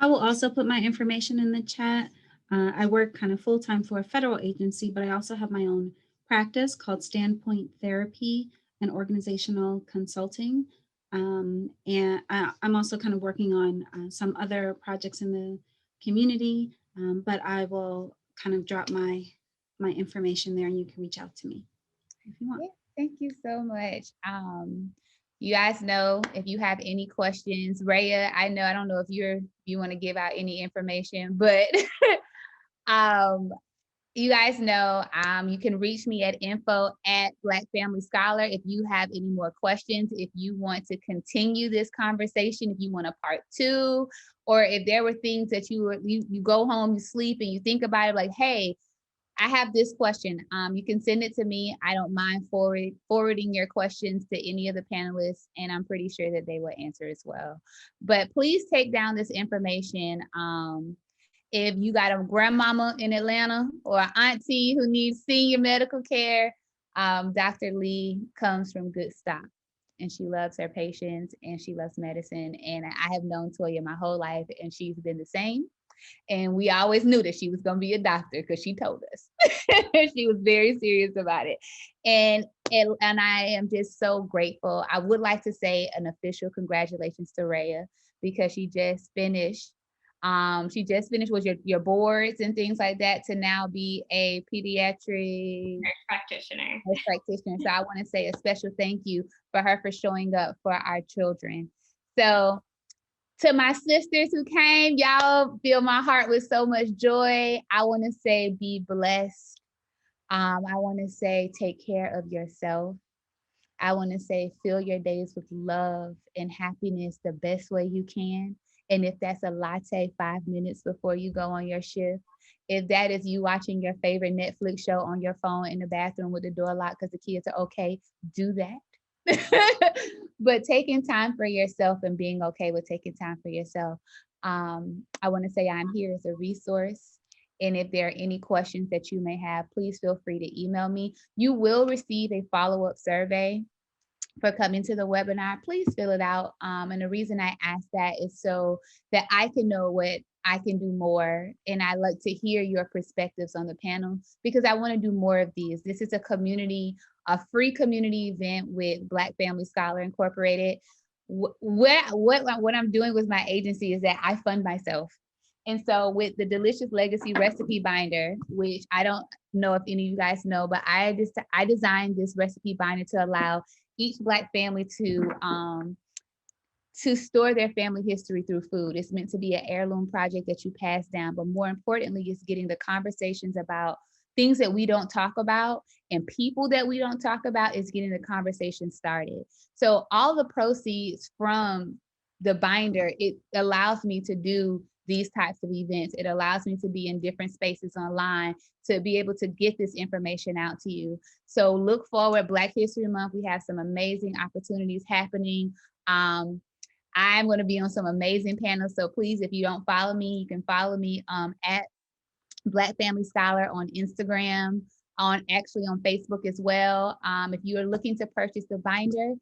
I will also put my information in the chat. I work kind of full-time for a federal agency, but I also have my own practice called Standpoint Therapy and Organizational Consulting. And I'm also kind of working on some other projects in the community, but I will kind of drop my information there and you can reach out to me if you want. Yeah, thank you so much. You guys know, if you have any questions, Rayah, I don't know if you want to give out any information, but you guys know, you can reach me at info@Black Family Scholar if you have any more questions, if you want to continue this conversation, if you want a part 2, or if there were things that you go home, you sleep, and you think about it, like, hey, I have this question. You can send it to me. I don't mind forwarding your questions to any of the panelists, and I'm pretty sure that they will answer as well. But please take down this information. If you got a grandmama in Atlanta or an auntie who needs senior medical care, Dr. Lee comes from good stock, and she loves her patients and she loves medicine. And I have known Toya my whole life, and she's been the same. And we always knew that she was going to be a doctor because she told us. She was very serious about it. And I am just so grateful. I would like to say an official congratulations to Rayah, because she just finished with your boards and things like that to now be a pediatric nurse practitioner. So I want to say a special thank you for her for showing up for our children. So to my sisters who came, y'all fill my heart with so much joy. I want to say be blessed. I want to say take care of yourself. I want to say fill your days with love and happiness the best way you can. And if that's a latte 5 minutes before you go on your shift, if that is you watching your favorite Netflix show on your phone in the bathroom with the door locked because the kids are okay, do that. But taking time for yourself and being okay with taking time for yourself. I want to say I'm here as a resource. And if there are any questions that you may have, please feel free to email me. You will receive a follow-up survey for coming to the webinar. Please fill it out. And the reason I ask that is so that I can know what I can do more. And I like to hear your perspectives on the panel because I want to do more of these. This is a free community event with Black Family Scholar Incorporated. What I'm doing with my agency is that I fund myself. And so with the Delicious Legacy Recipe Binder, which I don't know if any of you guys know, but I designed this recipe binder to allow each Black family to store their family history through food. It's meant to be an heirloom project that you pass down, but more importantly, it's getting the conversations about things that we don't talk about and people that we don't talk about, is getting the conversation started. So all the proceeds from the binder, it allows me to do these types of events. It allows me to be in different spaces online to be able to get this information out to you. So look forward, Black History Month, we have some amazing opportunities happening. I'm going to be on some amazing panels. So please, if you don't follow me, you can follow me at Black Family Scholar on Instagram, on Facebook as well. If you are looking to purchase the binder,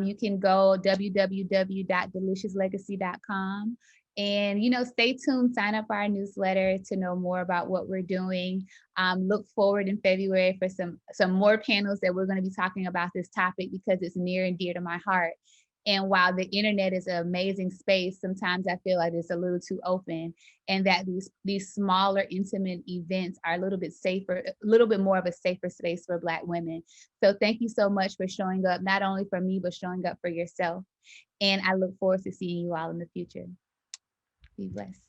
you can go www.deliciouslegacy.com. And, stay tuned, sign up for our newsletter to know more about what we're doing. Look forward in February for some more panels that we're going to be talking about this topic because it's near and dear to my heart. And while the internet is an amazing space, sometimes I feel like it's a little too open, and that these smaller, intimate events are a little bit safer, a little bit more of a safer space for Black women. So thank you so much for showing up, not only for me, but showing up for yourself. And I look forward to seeing you all in the future. Be blessed.